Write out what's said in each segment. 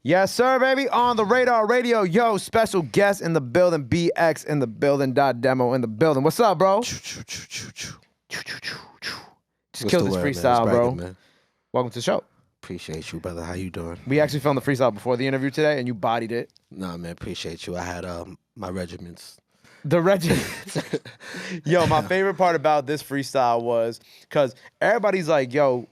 Yes, sir, baby. On the Radar Radio. Yo, special guest in the building. BX in the building. Demo in the building. What's up, bro? Just killed this freestyle, bro. Man. Welcome to the show. Appreciate you, brother. How you doing? We actually filmed the freestyle before the interview today, and you bodied it. Nah, man. Appreciate you. I had my regiments. The regiments. Yo, my favorite part about this freestyle was because everybody's like, yo,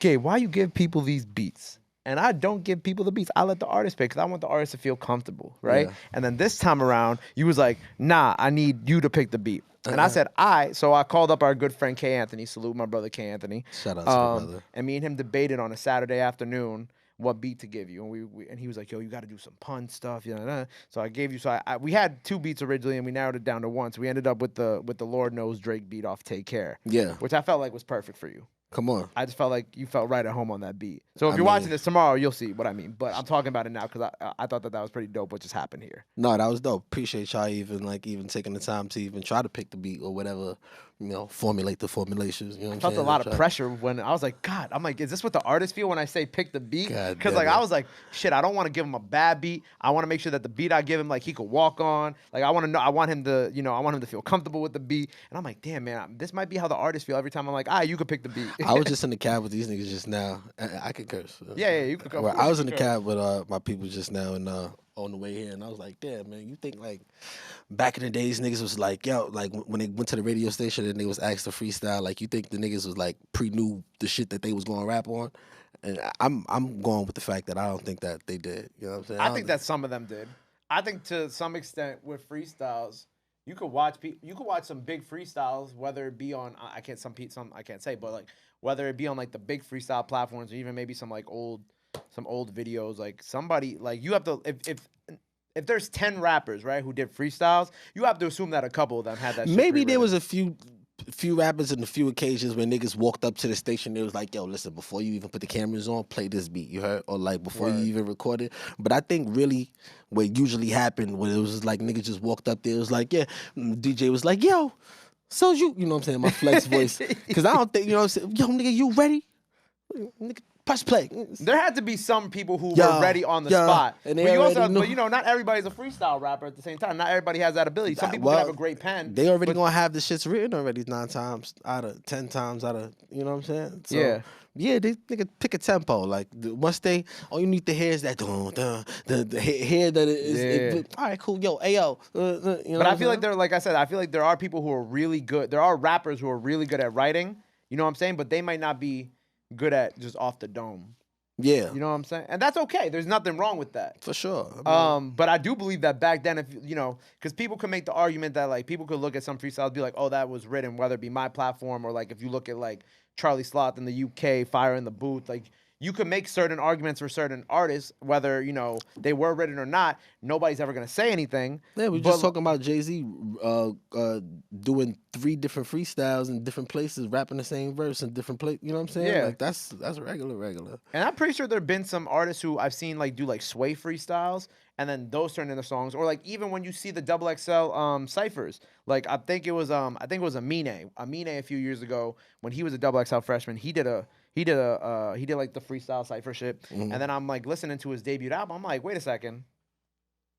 Gabe, why you give people these beats? And I don't give people the beats. I let the artist pick because I want the artist to feel comfortable, right? Yeah. And then this time around, you was like, nah, I need you to pick the beat. And I said, so I called up our good friend K. Anthony. Salute my brother K. Anthony. Shout out to my brother. And me and him debated on a Saturday afternoon what beat to give you. And he was like, yo, you got to do some pun stuff. You know, so I gave you, we had 2 beats originally and we narrowed it down to 1. So we ended up with the Lord Knows Drake beat off Take Care. Yeah. Which I felt like was perfect for you. Come on. I just felt like you felt right at home on that beat. So if you're watching this tomorrow, you'll see what I mean. But I'm talking about it now because I thought that was pretty dope what just happened here. No, that was dope. Appreciate y'all even taking the time to even try to pick the beat or whatever, formulate the formulations. You know what I'm saying? I felt a lot of pressure when I was like, God, I'm like, is this what the artists feel when I say pick the beat? Because I was like, shit, I don't want to give him a bad beat. I want to make sure that the beat I give him, like he could walk on. Like I want him to feel comfortable with the beat. And I'm like, damn, man, this might be how the artists feel every time. I'm like, you could pick the beat. I was just in the cab with these niggas just now. I could curse. Yeah, you could go. I was in the cab with my people just now and on the way here, and I was like, damn, man, you think like back in the days niggas was like, yo, like when they went to the radio station and they was asked to freestyle, like you think the niggas was like pre-knew the shit that they was going to rap on? And I'm going with the fact that I don't think that they did. You know what I'm saying? I think that some of them did. I think to some extent with freestyles, you could watch some big freestyles, whether it be on I can't say, but like whether it be on like the big freestyle platforms or even maybe some old videos, like somebody like you have to if there's 10 rappers, right, who did freestyles, you have to assume that a couple of them had that shit. Maybe there was a few rappers and a few occasions when niggas walked up to the station, they was like, yo, listen, before you even put the cameras on, play this beat, you heard? Or like before you even recorded. But I think really what usually happened when it was like niggas just walked up there, it was like, yeah, DJ was like, yo, so you know what I'm saying, my flex voice. Because I don't think, you know what I'm saying, yo, nigga, you ready? Nigga, press play. There had to be some people who were ready on the spot. And but not everybody's a freestyle rapper at the same time. Not everybody has that ability. Some people can have a great pen. They already gonna have the shits written already 9 times out of 10 times out of, you know what I'm saying? So, yeah, they nigga pick a tempo. Like once all you need to hear is that the hear that is. All right, cool. Yo, ayo. You know but I feel like I feel like there are people who are really good. There are rappers who are really good at writing. You know what I'm saying? But they might not be good at just off the dome. Yeah. You know what I'm saying? And that's okay. There's nothing wrong with that. For sure. But I do believe that back then, because people could make the argument that like people could look at some freestyles and be like, oh, that was written, whether it be my platform or like if you look at like Charlie Sloth in the UK, Fire in the Booth, like you could make certain arguments for certain artists, whether, they were written or not. Nobody's ever going to say anything. Yeah, we're just talking about Jay-Z doing 3 different freestyles in different places, rapping the same verse in different places. You know what I'm saying? Yeah. Like, that's regular. And I'm pretty sure there have been some artists who I've seen like do like sway freestyles, and then those turn into songs. Or like even when you see the XXL ciphers, like I think it was Amine a few years ago when he was a XXL freshman. He did like the freestyle cypher shit. Mm-hmm. And then I'm like listening to his debut album. I'm like, wait a second.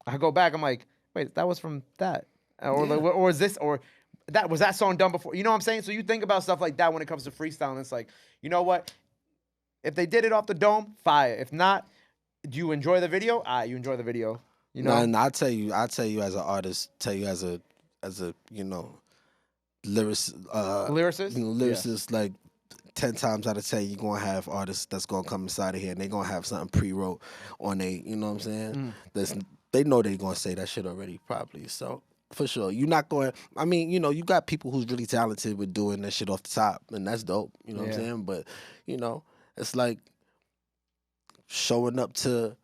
I go back. I'm like, wait, that was from that, or is this, or that was that song done before? You know what I'm saying? So you think about stuff like that when it comes to freestyle, and it's like, you know what? If they did it off the dome, fire. If not, do you enjoy the video? You enjoy the video. You know, and I tell you as an artist, as a lyricist, like 10 times out of 10, you're gonna have artists that's gonna come inside of here and they're gonna have something pre-wrote on you know what I'm saying? They know they're gonna say that shit already, probably. So for sure, you're not going. I mean, you got people who's really talented with doing that shit off the top, and that's dope. You know what I'm saying? But it's like showing up to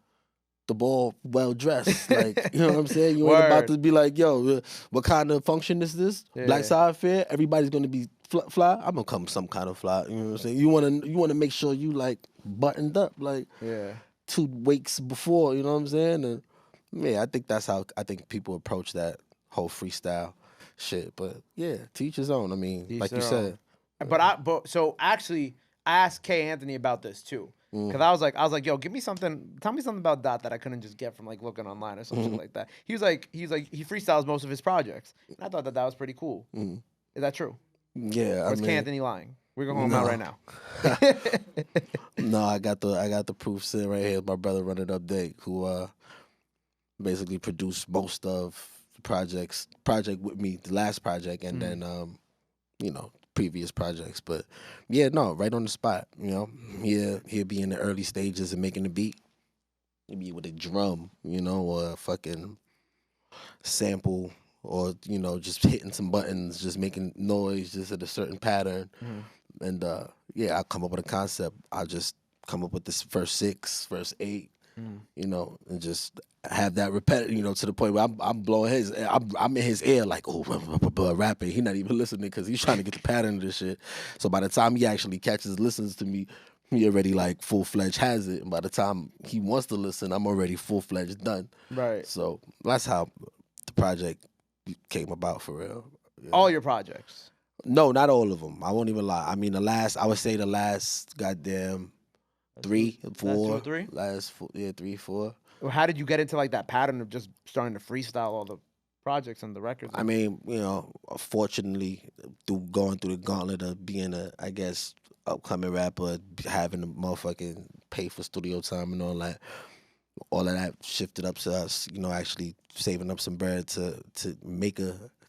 the ball well dressed, like, you know what I'm saying? You ain't about to be like, yo, what kind of function is this? Yeah. Black Side Fair? Everybody's gonna be fly. I'm gonna come some kind of fly. You know what I'm saying? You wanna make sure you like buttoned up, like 2 weeks before. You know what I'm saying? And yeah, I think that's how people approach that whole freestyle shit. But yeah, to each his own. I mean, like you said. But so actually, I asked K. Anthony about this too. Cause I was like, yo, give me something. Tell me something about that I couldn't just get from like looking online or some shit like that. He freestyles most of his projects, and I thought that was pretty cool. Is that true? Yeah, Or I is mean, Anthony lying? We're gonna call him out no, right now. no, I got the proof sitting right here. My brother Run It Up Day, who basically produced most of the project with me, the last project, and then previous projects. But yeah, no, right on the spot. He'll be in the early stages of making the beat. He'll be with a drum, or a fucking sample, or just hitting some buttons, just making noise, just at a certain pattern. And yeah, I'll come up with a concept. I'll just come up with this verse 6, verse 8, and just have that repetitive, to the point where I'm blowing I'm in his ear like, oh, rapping. He not even listening because he's trying to get the pattern of this shit. So by the time he actually listens to me, he already like full fledged has it. And by the time he wants to listen, I'm already full fledged done. Right. So that's how the project came about for real. Yeah. All your projects. No, not all of them. I won't even lie. I mean, I would say the last goddamn three, four. Last 4, yeah, 3, 4. Well, how did you get into like that pattern of just starting to freestyle all the projects and the records? I mean, fortunately, through going through the gauntlet of being I guess, upcoming rapper, having to motherfucking pay for studio time and all of that shifted up to us, actually saving up some bread to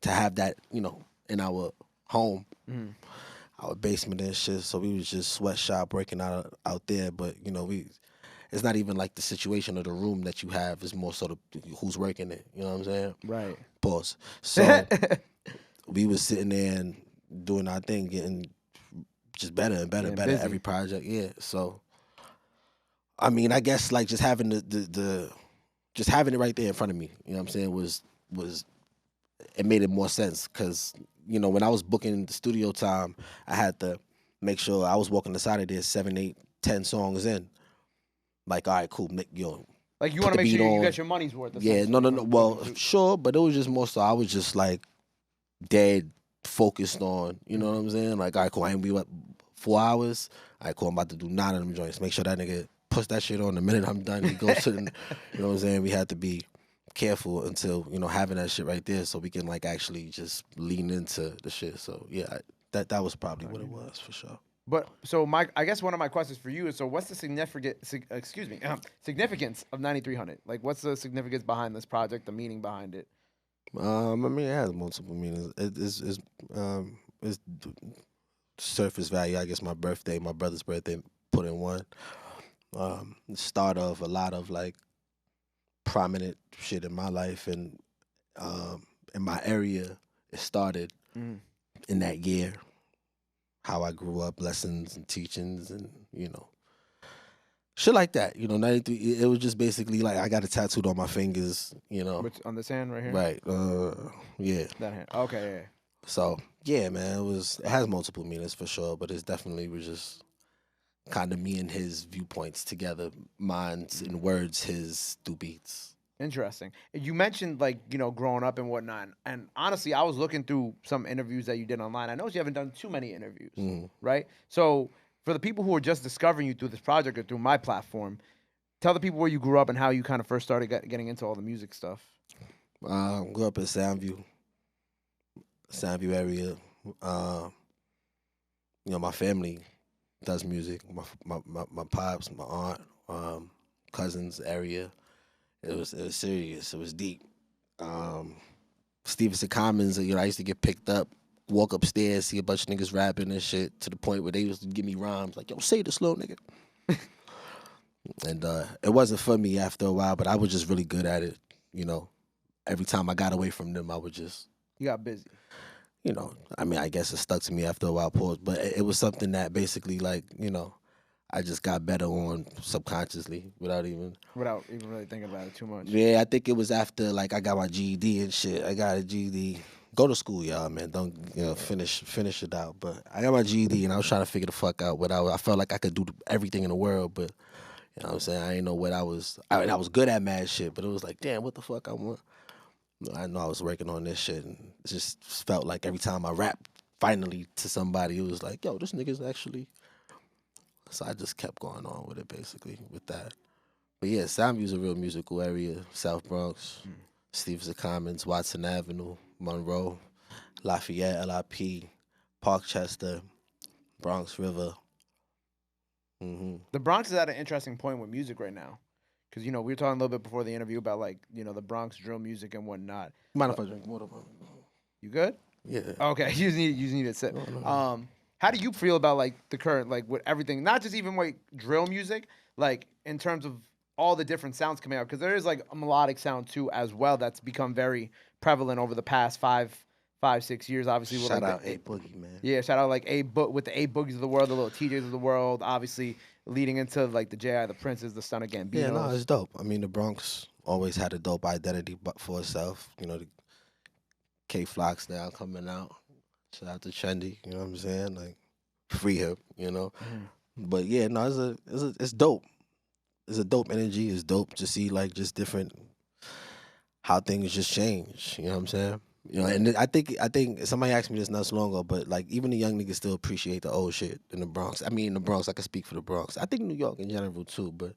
have that, in our home, our basement and shit. So we was just sweatshop working out there, but it's not even like the situation of the room that you have. It's more sort of who's working it. You know what I'm saying? Right. Pause. So we was sitting there and doing our thing, getting just better and better, better busy. every project. Yeah. So I mean, I guess like just having just having it right there in front of me. You know what I'm saying? Was it made it more sense because when I was booking the studio time, I had to make sure I was walking the side of there 7, 8, 10 songs in. Like, all right, cool, like you put want to the make sure beat you on. get your money's worth. Yeah, no. Well, sure, but it was just more so I was just like dead focused on, you know what I'm saying? Like, all right, cool, I ain't be what 4 hours. All right, cool, I'm about to do 9 of them joints. Make sure that nigga puts that shit on the minute I'm done. He goes to the, you know what I'm saying? We had to be careful until having that shit right there so we can like actually just lean into the shit. So yeah, that was probably what it was for sure. But so I guess one of my questions for you is, so what's the significance of 9300? Like, what's the significance behind this project, the meaning behind it? I mean, it has multiple meanings. It's surface value. I guess my brother's birthday, put in one. The start of a lot of like prominent shit in my life and in my area. It started in that year. How I grew up, lessons and teachings, and shit like that. 93. It was just basically like I got it tattooed on my fingers. Which, on this hand right here. Right. Yeah. That hand. Okay. Yeah. So yeah, man. It has multiple meanings for sure, but it's definitely was just kind of me and his viewpoints together, mine's in words, his through beats. Interesting. You mentioned like growing up and whatnot, and honestly, I was looking through some interviews that you did online. I know you haven't done too many interviews, right? So for the people who are just discovering you through this project or through my platform, tell the people where you grew up and how you kind of first started getting into all the music stuff. Grew up in Soundview area. My family does music. My pops, my aunt, cousins area. It was serious. It was deep. Stevenson Commons, I used to get picked up, walk upstairs, see a bunch of niggas rapping and shit to the point where they used to give me rhymes like, yo, say this, little nigga. And it wasn't for me after a while, but I was just really good at it. Every time I got away from them, I would just... You got busy. I mean, I guess it stuck to me after a while, pause. But it was something that basically, like, I just got better on subconsciously without even really thinking about it too much. Yeah, I think it was after like I got my GED and shit. I got a GED. Go to school, y'all, man. Don't finish it out. But I got my GED and I was trying to figure the fuck out what I felt like I could do everything in the world, but you know what I'm saying? I didn't know what I was was good at mad shit, but it was like, damn, what the fuck I want. I know I was working on this shit and it just felt like every time I rapped finally to somebody, it was like, yo, this nigga's actually So I just kept going on with it basically with that. But yeah, Soundview's a real musical area. South Bronx, Stevenson Commons, Watson Avenue, Monroe, Lafayette, LIP, Parkchester, Bronx River. The Bronx is at an interesting point with music right now, because we were talking a little bit before the interview about like the Bronx drill music and whatnot. Mind if I drink water, bro? You good? Yeah. Okay, you just need to sip. No, no, no. How do you feel about like the current like with everything, not just even like drill music, like in terms of all the different sounds coming out? Because there is like a melodic sound too as well that's become very prevalent over the past 6 years. Obviously, with Shout like out A Boogie, man. yeah, shout out like with the A Boogies of the world, the little TJs of the world, obviously leading into like the J.I. the Princes, the Son of Yeah, no, Gambinos. it's dope. I mean, the Bronx always had a dope identity but for itself. The K Flock's now coming out. Shout out to Trendy, you know what I'm saying? Like, free him. But yeah, no, it's dope. It's a dope energy. It's dope to see like just different how things just change. You know what I'm saying? And I think somebody asked me this not so long ago, but like even the young niggas still appreciate the old shit in the Bronx. I mean, in the Bronx, I can speak for the Bronx. I think New York in general too, but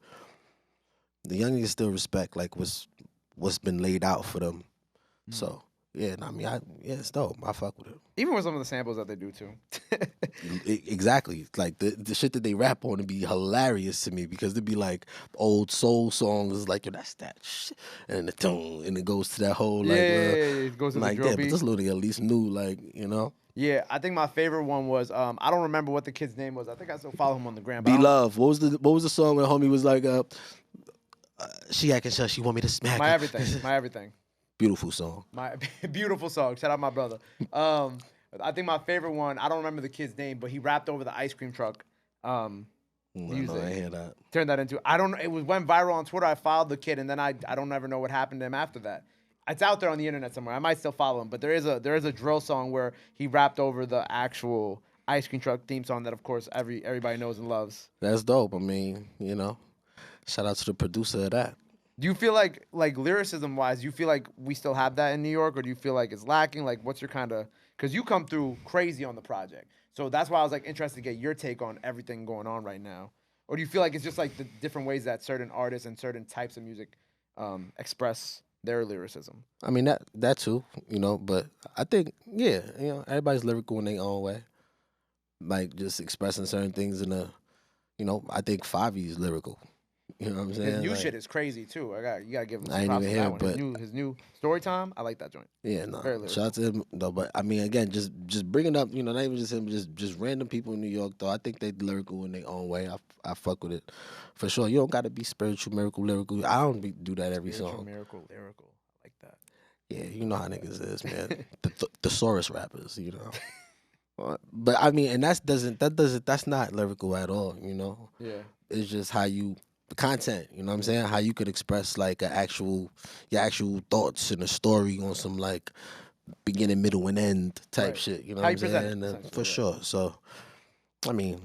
the young niggas still respect like what's been laid out for them. So yeah, I mean, yeah, it's dope. I fuck with it. Even with some of the samples that they do too. Exactly. Like the shit that they rap on would be hilarious to me because it'd be like old soul songs like yo, that's that shit, and the tone, and it goes to that whole like It goes to the like drill that. But beat. this little nigga at least knew like Yeah, I think my favorite one was I don't remember what the kid's name was. I think I still follow him on the gram. Be Love. What was the song where homie was like she acting sure she want me to smack My her. everything, my everything. Beautiful song. My beautiful song. Shout out my brother. I think my favorite one. I don't remember the kid's name, but he rapped over the ice cream truck. No, I hear that. Turned that into. I don't. It went viral on Twitter. I followed the kid, and then I don't ever know what happened to him after that. It's out there on the internet somewhere. I might still follow him, but there is a drill song where he rapped over the actual ice cream truck theme song that, of course, everybody knows and loves. That's dope. I mean, shout out to the producer of that. Do you feel like lyricism wise, do you feel like we still have that in New York, or do you feel like it's lacking? Like, what's your kind of, because you come through crazy on the project, so that's why I was like interested to get your take on everything going on right now. Or do you feel like it's just like the different ways that certain artists and certain types of music express their lyricism? I mean that too, but I think yeah, everybody's lyrical in their own way. Like just expressing certain things in I think Favi's lyrical. You know what I'm saying? His new like, shit is crazy too. You gotta give him some I ain't props even on hear that it, one. but His new story time, I like that joint. yeah, no. Very lyrical. Shout out to him though, but I mean again, just bringing up, not even just him, just random people in New York though. I think they lyrical in their own way. I fuck with it for sure. You don't got to be spiritual, miracle, lyrical. I don't do that every Spiritual, song. miracle, lyrical. I like that. Yeah, you know how niggas is, man. the thesaurus rappers, But I mean, and that's not lyrical at all, Yeah. It's just how you the content, you know what I'm saying? How you could express like your actual thoughts in a story on some like beginning, middle, and end type Right. shit. You know How what you I'm present saying? it, essentially, For right. sure. So, I mean,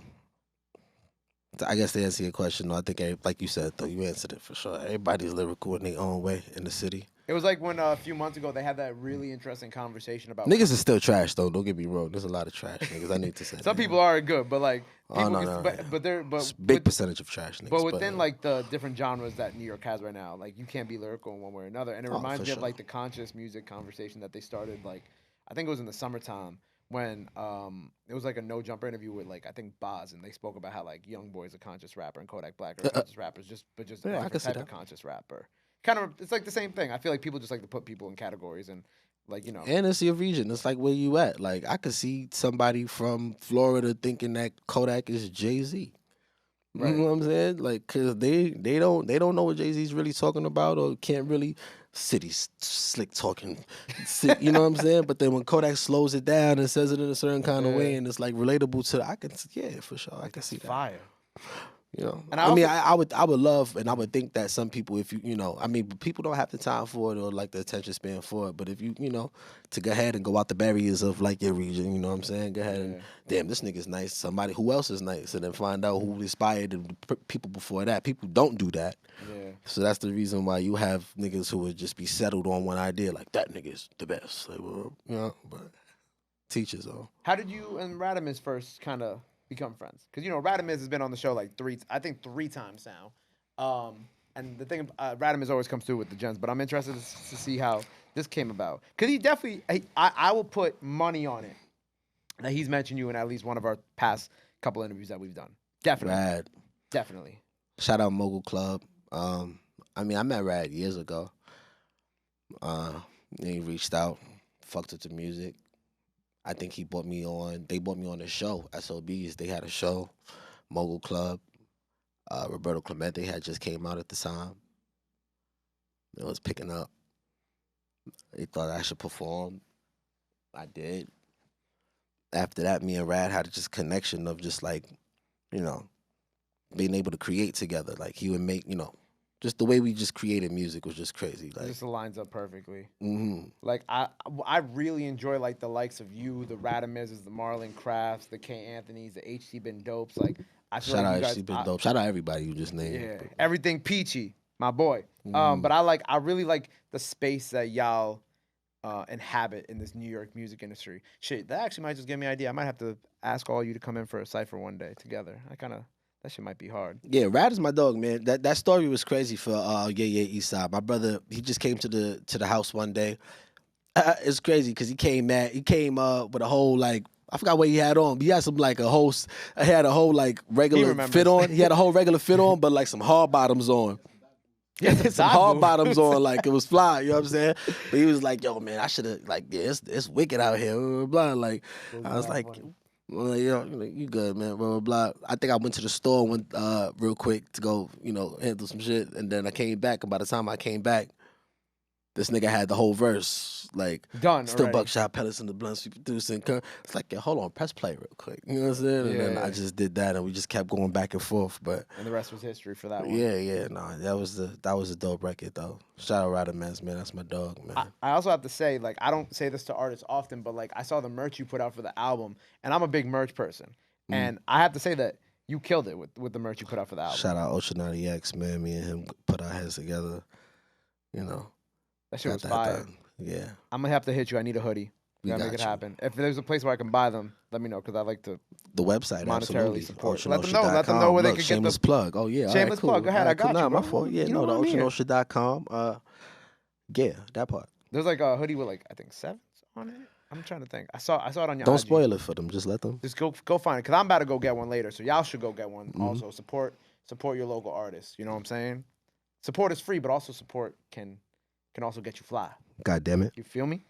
I guess to answer your question, though, I think like you said, though, you answered it for sure. Everybody's lyrical in their own way in the city. It was like when a few months ago they had that really interesting conversation about Niggas is still trash though. Don't get me wrong. There's a lot of trash niggas. I need to say some that. people are good, but like people no, can, no, but, yeah. but they're but It's a big with- percentage of trash niggas. but within like the different genres that New York has right now, like you can't be lyrical in one way or another. And it reminds for me of sure. like the conscious music conversation that they started like I think it was in the summertime when it was like a no jumper interview with like I think Boz, and they spoke about how like Young Boy's a conscious rapper and Kodak Black are conscious rappers, just a Yeah, I different can see type of that. conscious rapper. Kind of, it's like the same thing. I feel like people just like to put people in categories and like And it's your region. It's like where you at. Like I could see somebody from Florida thinking that Kodak is Jay-Z. You Right. know what I'm saying? Like, cause they don't know what Jay-Z's really talking about or can't really slick talking. You know what I'm saying? But then when Kodak slows it down and says it in a certain kind of way Yeah. and it's like relatable to, yeah, for sure, I can see that. fire. And I mean, also- I would love, and I would think that some people, if I mean, people don't have the time for it or like the attention span for it. But if you to go ahead and go out the barriers of like your region, you know what I'm saying? Go ahead and damn, this nigga's nice. Somebody who else is nice, and then find out who inspired the people before that. People don't do that. Yeah. So that's the reason why you have niggas who would just be settled on one idea, like that nigga's the best. Like, well, but teachers though. How did you and Radimus first kind of become friends. Because, you know, Radamiz has been on the show like I think three times now. And the thing, Radamiz always comes through with the gems, but I'm interested to see how this came about. Because he definitely, I will put money on it that he's mentioned you in at least one of our past couple interviews that we've done. Definitely. Rad. Definitely. Shout out Mogul Club. I mean, I met Rad years ago. He reached out, fucked with the music. I think he brought me on. They brought me on the show. SOBs. They had a show, Mogul Club. Roberto Clemente had just came out at the time. It was picking up. They thought I should perform. I did. After that, me and Rad had just connection of just like, you know, being able to create together. Like he would make, you know, just the way we just created music was just crazy. Like It just lines up perfectly. hmm Like I really enjoy like the likes of you, the Radamizes, the Marlon Crafts, the K Anthony's, the HC Been Dopes. Like I feel Shout like out you guys, actually been dope. Shout out everybody you just named. yeah, everything peachy, my boy. Mhm. But I really like the space that y'all inhabit in this New York music industry. Shit, that actually might just give me an idea. I might have to ask all you to come in for a cipher one day together. That shit might be hard. Yeah, Rad is my dog, man. That story was crazy for yeah Eastside. My brother, he just came to the house one day. It's crazy because he came with a whole like I forgot what he had on. But he had some like he had a whole like regular remembers. fit on. He had a whole regular fit on, but like some hard bottoms on. Yeah, Some hard bottoms on, like it was fly, you know what I'm saying? But he was like, yo, man, I should have like, yeah, it's wicked out here, blah, blah, blah. Like I was like, well, you good, man, blah, blah, blah. I think I went to the store real quick to go, handle some shit. And then I came back, and by the time I came back, this nigga had the whole verse, like, done still already. buckshot pellets in the blunts we producing. It's like, yeah, hold on, press play real quick. You know what I'm saying? And then I just did that, and we just kept going back and forth. But And the rest was history for that one. yeah, no, that was a dope record though. Shout out Radamez, man, that's my dog, man. I also have to say, like, I don't say this to artists often, but like, I saw the merch you put out for the album, and I'm a big merch person, and I have to say that you killed it with the merch you put out for the album. Shout out Oceanati X, man. Me and him put our heads together. That shit was got fire. done. Yeah. I'm gonna have to hit you. I need a hoodie. We Gotta got make it you. happen. If there's a place where I can buy them, let me know because I like to The website, monetarily absolutely. support. Let them know. Let them know where they Look, can get shameless the plug. Oh yeah, shameless cool. plug. Go ahead, I got cool. you. Nah, my bro. fault. Yeah, You no, know the I'm here. oceanocean.com. Yeah, that part. There's like a hoodie with like I think 7s on it. I'm trying to think. I saw it on your. Don't IG. spoil it for them. Just let them. Just go find it because I'm about to go get one later. So y'all should go get one. Mm-hmm. Also support your local artists. You know what I'm saying? Support is free, but also support can also get you fly. God damn it. You feel me?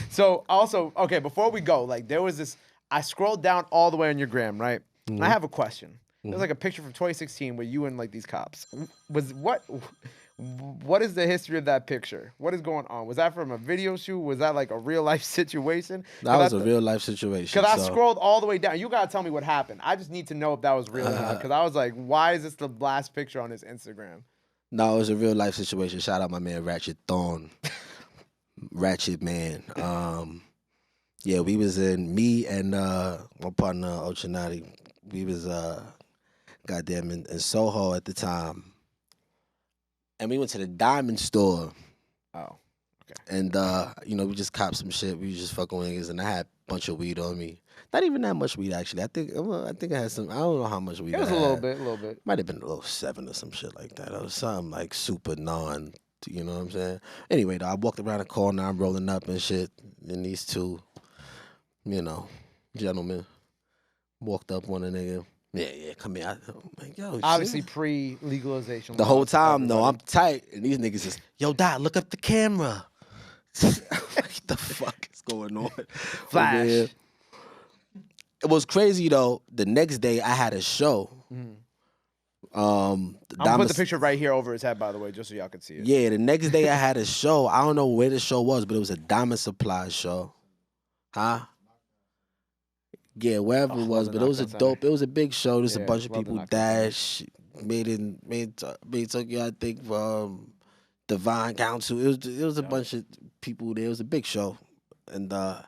So also, okay, before we go, like there was this. I scrolled down all the way on your gram, right? And I have a question. There's like a picture from 2016 with you and like these cops. What is the history of that picture? What is going on? Was that from a video shoot? Was that like a real life situation? That was a real life situation. Because I scrolled all the way down. You gotta tell me what happened. I just need to know if that was real or not. Because I was like, why is this the last picture on his Instagram? No, it was a real life situation. Shout out my man Ratchet Thorn. Ratchet man. Yeah, we was me and my partner Oceanati. We was goddamn in Soho at the time. And we went to the diamond store. Oh. And we just copped some shit. We was just fucking with niggas, and I had a bunch of weed on me. Not even that much weed actually. I think I had some. I don't know how much weed. It was I a had. little bit. Might have been a little 7 or some shit like that. It was something like super non. You know what I'm saying? Anyway, though, I walked around the corner. I'm rolling up and shit. And these two, gentlemen, walked up on a nigga. Yeah, come here. I'm like, yo, Obviously shit. pre-legalization. The whole laws, time, though, I'm everybody. tight. And these niggas is, yo, Dot, look up the camera. What the fuck is going on? Flash. Over here? It was crazy, though. The next day, I had a show. I'm gonna put the picture right here over his head, by the way, just so y'all can see it. Yeah, the next day I had a show. I don't know where the show was, but it was a Diamond Supply show. Huh? Yeah, wherever it was, but it was a dope. It was a big show. There's a bunch of people. Dash made Tokyo, I think, Divine Council. It was a bunch of people there. It was a big show, and I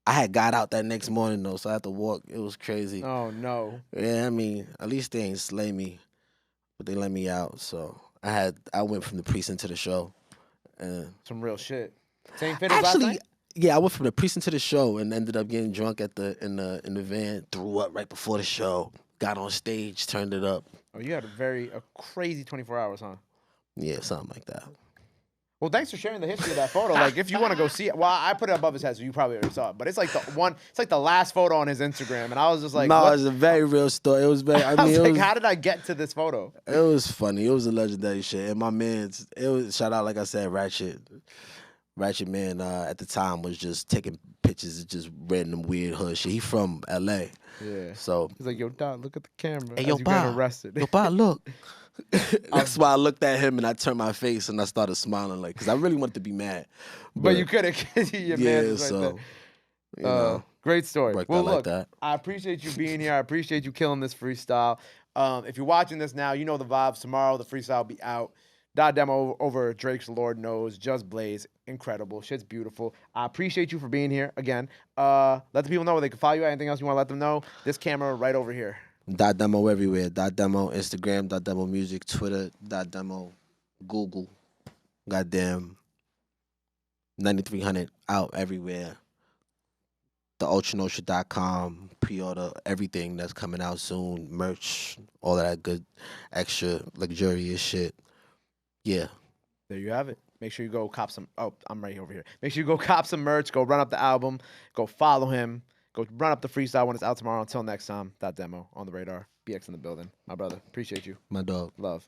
had got out that next morning though, so I had to walk. It was crazy. Oh no. Yeah, I mean, at least they ain't slay me, but they let me out. So I went from the precinct to the show. And Some real shit. Same fit as last actually, night? Yeah, I went from the precinct to the show and ended up getting drunk at in the van. Threw up right before the show. Got on stage, turned it up. Oh, you had a crazy 24 hours, huh? Yeah, something like that. Well, thanks for sharing the history of that photo. Like, if you want to go see it, well, I put it above his head, so you probably already saw it. But it's like the last photo on his Instagram, and I was just like, no, what? it's a very real story. It was very. I I mean, was it like, was. how did I get to this photo? It was funny. It was a legendary shit. And my man's, it was shout out, like I said, Ratchet man at the time was just taking pictures of just random weird hood shit. He from LA. Yeah. So He's like, yo, Don, look at the camera. hey, as yo, you getting Pa. arrested. Yo, Pa, look. That's why I looked at him and I turned my face and I started smiling, like, because I really wanted to be mad. But you couldn't, because your man yeah, is right so, there. you know, Great story. worked Well, out like look, that. I appreciate you being here. I appreciate you killing this freestyle. If you're watching this now, you know the vibes. Tomorrow, the freestyle will be out. That demo over Drake's Lord Knows, Just Blaze. Incredible. Shit's beautiful. I appreciate you for being here again. Let the people know where they can follow you. Anything else you want to let them know? This camera right over here. Dot Demo everywhere. Dot Demo Instagram. Dot Demo Music. Twitter. Dot Demo Google. Goddamn. 9300 out everywhere. TheUltraNotion.com. Pre-order everything that's coming out soon. Merch. All of that good, extra, luxurious shit. Yeah. There you have it. Make sure you go cop some. Oh, I'm right over here. Make sure you go cop some merch. Go run up the album. Go follow him. Go run up the freestyle when it's out tomorrow. Until next time, that demo on the radar. BX in the building. My brother. Appreciate you. My dog. Love.